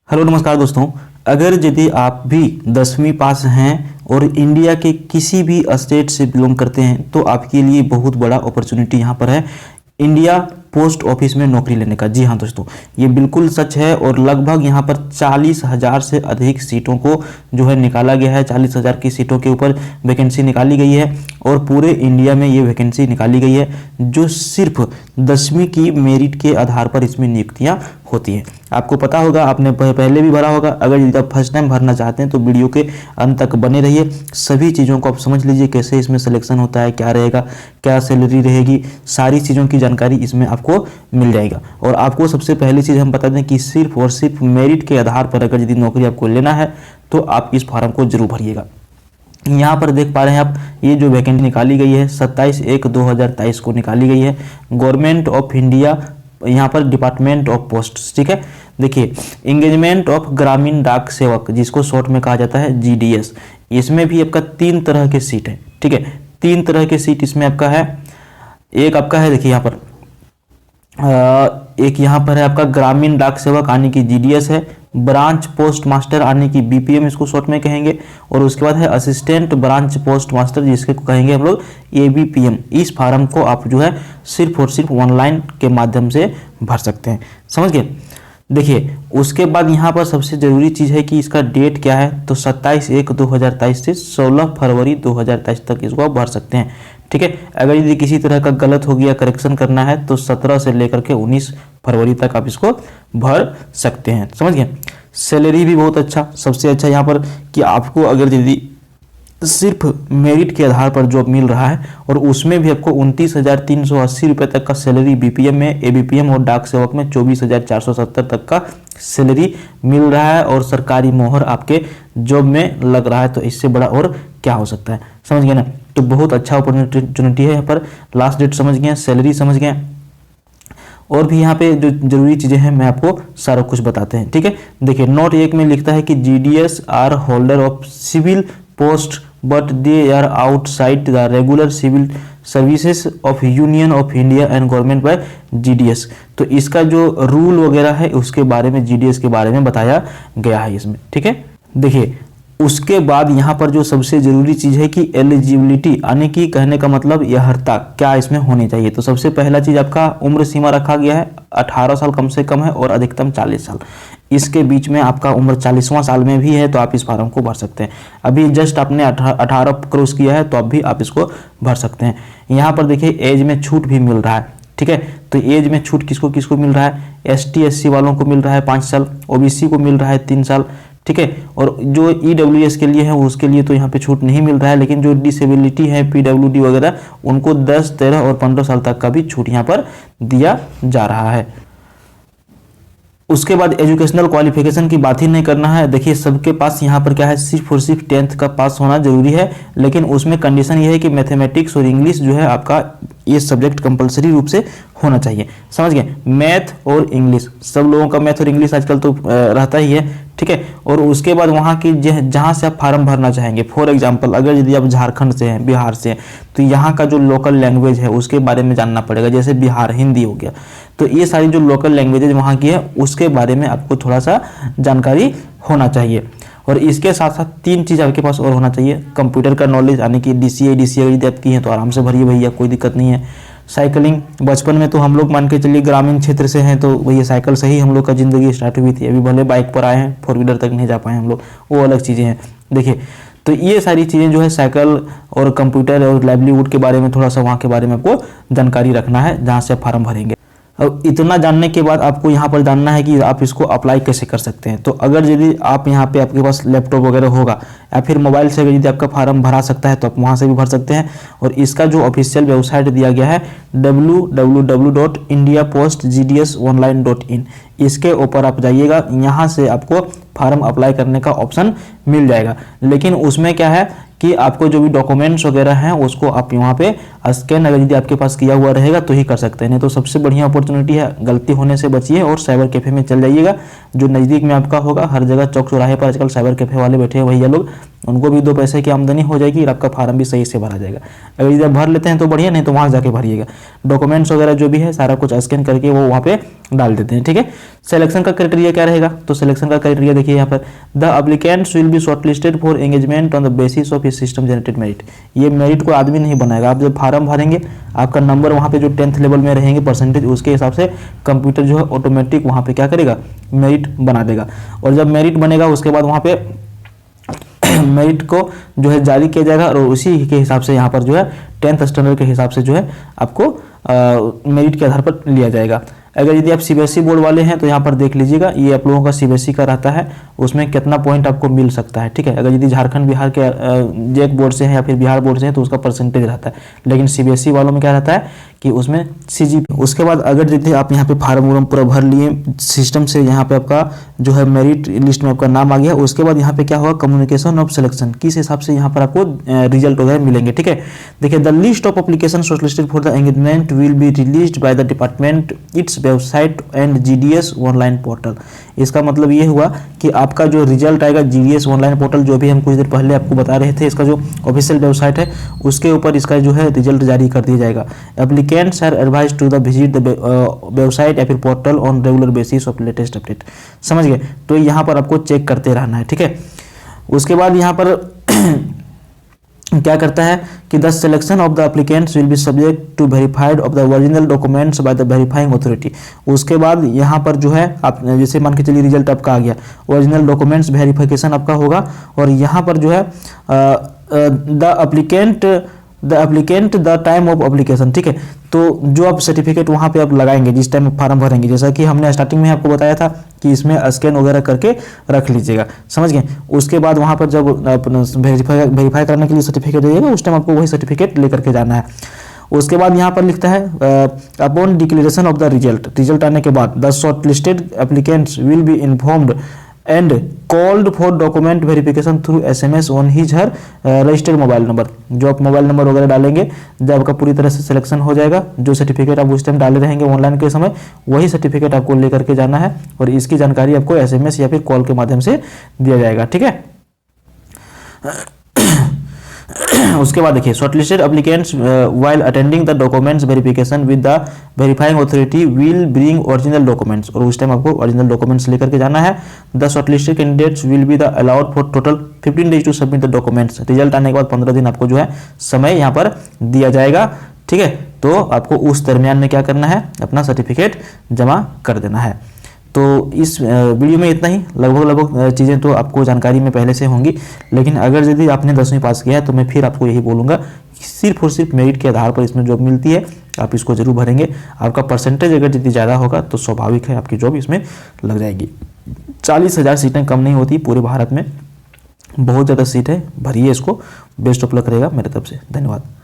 Hello नमस्कार दोस्तों। अगर यदि आप भी 10वीं पास हैं और इंडिया के किसी भी स्टेट से बिलोंग करते हैं तो आपके लिए बहुत बड़ा अपॉर्चुनिटी यहाँ पर है इंडिया पोस्ट ऑफिस में नौकरी लेने का। जी हाँ दोस्तों, ये बिल्कुल सच है और लगभग यहाँ पर 40,000 से अधिक सीटों को जो है निकाला गया है। 40,000 की सीटों के ऊपर वैकेंसी निकाली गई है और पूरे इंडिया में ये वैकेंसी निकाली गई है जो सिर्फ 10वीं की मेरिट के आधार पर इसमें नियुक्तियाँ होती हैं। आपको पता होगा, आपने पहले भी भरा होगा। अगर यदि आप फर्स्ट टाइम भरना चाहते हैं तो वीडियो के अंत तक बने रहिए, सभी चीज़ों को आप समझ लीजिए, कैसे इसमें सिलेक्शन होता है, क्या रहेगा, क्या सैलरी रहेगी, सारी चीज़ों की जानकारी इसमें आपको मिल जाएगा। और आपको सबसे पहली चीज़ हम बता दें कि सिर्फ और सिर्फ मेरिट के आधार पर अगर यदि नौकरी आपको लेना है तो आप इस फॉर्म को जरूर भरिएगा। यहाँ पर देख पा रहे हैं आप, ये जो वैकेंसी निकाली गई है 27/1/2023 को निकाली गई है। गवर्नमेंट ऑफ इंडिया, यहाँ पर डिपार्टमेंट ऑफ पोस्ट, ठीक है। देखिए, एंगेजमेंट ऑफ ग्रामीण डाक सेवक, जिसको शॉर्ट में कहा जाता है GDS, इसमें भी आपका 3 तरह के सीट है, ठीक है। 3 तरह के सीट इसमें आपका है। एक आपका है, देखिए यहाँ पर एक यहाँ पर है आपका ग्रामीण डाक सेवक आने की GDS है, ब्रांच पोस्ट मास्टर आने की BPM इसको शॉर्ट में कहेंगे, और उसके बाद है असिस्टेंट ब्रांच पोस्ट मास्टर जिसके कहेंगे हम लोग ABPM। इस फार्म को आप जो है सिर्फ और सिर्फ ऑनलाइन के माध्यम से भर सकते हैं, समझ गए। देखिए, उसके बाद यहाँ पर सबसे ज़रूरी चीज़ है कि इसका डेट क्या है, तो 27/1/2023 से 16 फरवरी 2023 तक इसको आप भर सकते हैं, ठीक है। अगर यदि किसी तरह का गलत हो गया, करेक्शन करना है, तो 17 से लेकर के 19 फरवरी तक आप इसको भर सकते हैं, समझ गए। सैलरी भी बहुत अच्छा, सबसे अच्छा यहाँ पर कि आपको अगर यदि सिर्फ मेरिट के आधार पर जॉब मिल रहा है और उसमें भी आपको 29,380 रुपये तक का सैलरी BPM में, ABPM और डाक सेवक में 24,470 तक का सैलरी मिल रहा है और सरकारी मोहर आपके जॉब में लग रहा है, तो इससे बड़ा और क्या हो सकता है, समझ गए ना। तो बहुत अच्छा अपॉर्चुनिटी है। यहाँ पर लास्ट डेट समझ गए, सैलरी समझ गए, और भी यहाँ पे जो जरूरी चीज़ें हैं मैं आपको सारा कुछ बताते हैं, ठीक है। देखिए, नोट 1 में लिखता है कि GDS are holder of civil post but they are outside the regular civil services of union of India and government by GDS। तो इसका जो रूल वगैरह है उसके बारे में, GDS के बारे में बताया गया है इसमें, ठीक है। देखिए, उसके बाद यहाँ पर जो सबसे जरूरी चीज़ है कि एलिजिबिलिटी, यानी कि कहने का मतलब अर्हता क्या इसमें होनी चाहिए। तो सबसे पहला चीज़ आपका उम्र सीमा रखा गया है, 18 साल कम से कम है और अधिकतम 40 साल। इसके बीच में आपका उम्र 40वां साल में भी है तो आप इस फॉर्म को भर सकते हैं। अभी जस्ट आपने 18 क्रॉस किया है तो अब भी आप इसको भर सकते हैं। यहाँ पर देखिए, एज में छूट भी मिल रहा है, ठीक है। तो एज में छूट किसको किसको मिल रहा है, ST SC वालों को मिल रहा है 5 साल, OBC को मिल रहा है 3 साल, ठीक है। और जो EWS के लिए है उसके लिए तो यहाँ पे छूट नहीं मिल रहा है, लेकिन जो डिसेबिलिटी है PWD वगैरह उनको 10, 13 और 15 साल तक का भी छूट यहाँ पर दिया जा रहा है। उसके बाद एजुकेशनल क्वालिफिकेशन की बात ही नहीं करना है। देखिए, सबके पास यहाँ पर क्या है, सिर्फ और सिर्फ 10th का पास होना जरूरी है, लेकिन उसमें कंडीशन ये है कि मैथमेटिक्स और इंग्लिश जो है आपका ये सब्जेक्ट कंपलसरी रूप से होना चाहिए, समझ गए। मैथ और इंग्लिश, सब लोगों का मैथ और इंग्लिश आजकल तो रहता ही है, ठीक है। और उसके बाद वहाँ की जहाँ से आप फार्म भरना चाहेंगे, फॉर एग्जांपल अगर यदि आप झारखंड से हैं, बिहार से हैं, तो यहाँ का जो लोकल लैंग्वेज है उसके बारे में जानना पड़ेगा। जैसे बिहार हिंदी हो गया, तो ये सारी जो लोकल लैंग्वेजेज वहाँ की है उसके बारे में आपको थोड़ा सा जानकारी होना चाहिए। और इसके साथ साथ 3 चीज़ आपके पास और होना चाहिए, कंप्यूटर का नॉलेज, यानी कि DCA DCA यदि आप की हैं तो आराम से भरिए भैया, कोई दिक्कत नहीं है। साइकिलिंग, बचपन में तो हम लोग मान के चलिए ग्रामीण क्षेत्र से हैं तो भैया साइकिल से ही हम लोग का ज़िंदगी स्टार्ट हुई थी। अभी भले बाइक पर आए हैं, 4 व्हीलर तक नहीं जा पाए हम लोग, वो अलग चीज़ें हैं। देखिए, तो ये सारी चीज़ें जो है साइकिल और कंप्यूटर और लाइवलीहुड के बारे में थोड़ा सा वहाँ के बारे में आपको जानकारी रखना है जहाँ से आप फार्म भरेंगे। अब इतना जानने के बाद आपको यहाँ पर जानना है कि आप इसको अप्लाई कैसे कर सकते हैं। तो अगर यदि आप यहाँ पे आपके पास लैपटॉप वगैरह होगा या फिर मोबाइल से यदि आपका फार्म भरा सकता है तो आप वहाँ से भी भर सकते हैं। और इसका जो ऑफिशियल वेबसाइट दिया गया है www.indiapostgdsonline.in, इसके ऊपर आप जाइएगा, यहाँ से आपको फार्म अप्लाई करने का ऑप्शन मिल जाएगा। लेकिन उसमें क्या है कि आपको जो भी डॉक्यूमेंट्स वगैरह हैं उसको आप वहाँ पे स्कैन अगर यदि आपके पास किया हुआ रहेगा तो ही कर सकते हैं, नहीं तो सबसे बढ़िया अपॉर्चुनिटी है, गलती होने से बचिए और साइबर कैफ़े में चल जाइएगा जो नज़दीक में आपका होगा। हर जगह चौक चौराहे पर आजकल साइबर कैफ़े वाले बैठे हैं भैया लोग, उनको भी 2 पैसे की आमदनी हो जाएगी और आपका फार्म भी सही से भरा जाएगा। अगर यदि आप भर लेते हैं तो बढ़िया, नहीं तो वहाँ जाके भरिएगा। डॉक्यूमेंट्स वगैरह जो भी है सारा कुछ स्कैन करके वो वहाँ पे डाल देते हैं, ठीक है। सिलेक्शन का क्राइटेरिया क्या रहेगा, तो सिलेक्शन का क्राइटेरिया देखिए यहाँ पर, the applicants will be shortlisted for engagement on the basis of his system generated merit. ये मेरिट को आदमी नहीं बनाएगा, आप जब फार्म भरेंगे आपका नंबर वहाँ पे जो 10th लेवल में रहेंगे परसेंटेज, उसके हिसाब से कंप्यूटर जो है ऑटोमेटिक वहाँ पे क्या करेगा, मेरिट बना देगा। और जब मेरिट बनेगा उसके बाद वहाँ पे मेरिट को जो है जारी किया जाएगा और उसी के हिसाब से यहाँ पर जो है 10th स्टैंडर्ड के हिसाब से जो है आपको मेरिट के आधार पर लिया जाएगा। अगर यदि आप सीबीएसई बोर्ड वाले हैं तो यहाँ पर देख लीजिएगा, ये आप लोगों का सीबीएसई का रहता है, उसमें कितना पॉइंट आपको मिल सकता है, ठीक है। अगर यदि झारखंड बिहार के जेक बोर्ड से हैं या फिर बिहार बोर्ड से हैं तो उसका परसेंटेज रहता है, लेकिन सीबीएसई वालों में क्या रहता है कि उसमें सीजीपी। उसके बाद अगर यदि आप यहाँ पे फार्म वार्म पूरा भर लिए सिस्टम से, यहाँ पे आपका जो है मेरिट लिस्ट में आपका नाम आ गया, उसके बाद यहाँ पे क्या होगा, कम्युनिकेशन ऑफ सिलेक्शन, किस हिसाब से यहाँ पर आपको रिजल्ट वगैरह मिलेंगे, ठीक है। देखिए, the list of application shortlisted for the engagement will be released by the department its website and GDS online portal. इसका मतलब ये हुआ कि आपका जो रिजल्ट आएगा जीडीएस ऑनलाइन पोर्टल, जो भी हम कुछ देर पहले आपको बता रहे थे, इसका जो ऑफिशियल वेबसाइट है उसके ऊपर इसका जो है रिजल्ट जारी कर दिया जाएगा। Applicants are advised to the visit the website या फिर portal on regular basis of latest update. समझ गए, तो यहाँ पर आपको चेक करते रहना है, ठीक है। उसके बाद यहाँ पर क्या करता है कि the selection of the applicants will be subject to verified of the original documents by the verifying authority. उसके बाद यहाँ पर जो है आप जैसे मान के चलिए रिजल्ट आपका आ गया, ओरिजिनल डॉक्यूमेंट्स वेरिफिकेशन आपका होगा और यहाँ पर जो है the applicant the time of application, ठीक है। तो जो आप सर्टिफिकेट वहाँ पे आप लगाएंगे जिस टाइम फॉर्म भरेंगे, जैसा कि हमने स्टार्टिंग में आपको बताया था कि इसमें स्कैन वगैरह करके रख लीजिएगा, समझ गए। उसके बाद वहाँ पर जब वेरीफाई करने के लिए सर्टिफिकेट देगा उस टाइम आपको वही सर्टिफिकेट लेकर के जाना है। उसके बाद यहाँ पर लिखता है upon declaration of the result आने के बाद the shortlisted applicants will be informed and called for document verification through SMS on his her registered mobile number. जो आप मोबाइल नंबर वगैरह डालेंगे, जब आपका पूरी तरह से सिलेक्शन हो जाएगा, जो सर्टिफिकेट आप उस टाइम डाले रहेंगे ऑनलाइन के समय, वही सर्टिफिकेट आपको लेकर के जाना है और इसकी जानकारी आपको एसएमएस या फिर कॉल के माध्यम से दिया जाएगा, ठीक है। उसके बाद देखिए, shortlisted applicants while attending the documents verification with the verifying authority will bring original documents, और उस टाइम आपको ओरिजिनल डॉक्यूमेंट्स लेकर के जाना है। The shortlisted candidates will be the allowed for total 15 days to submit the documents. Result आने के बाद 15 दिन आपको जो है समय यहाँ पर दिया जाएगा, ठीक है। तो आपको उस दरमियान में क्या करना है, अपना सर्टिफिकेट जमा कर देना है। तो इस वीडियो में इतना ही, लगभग चीज़ें तो आपको जानकारी में पहले से होंगी, लेकिन अगर यदि आपने 10वीं पास किया है तो मैं फिर आपको यही बोलूँगा कि सिर्फ और सिर्फ मेरिट के आधार पर इसमें जॉब मिलती है, आप इसको जरूर भरेंगे। आपका परसेंटेज अगर जितनी ज़्यादा होगा तो स्वाभाविक है आपकी जॉब इसमें लग जाएगी। 40,000 सीटें कम नहीं होती, पूरे भारत में बहुत ज़्यादा सीट है, भरिए इसको। बेस्ट ऑफ लक रहेगा मेरे तरफ से, धन्यवाद।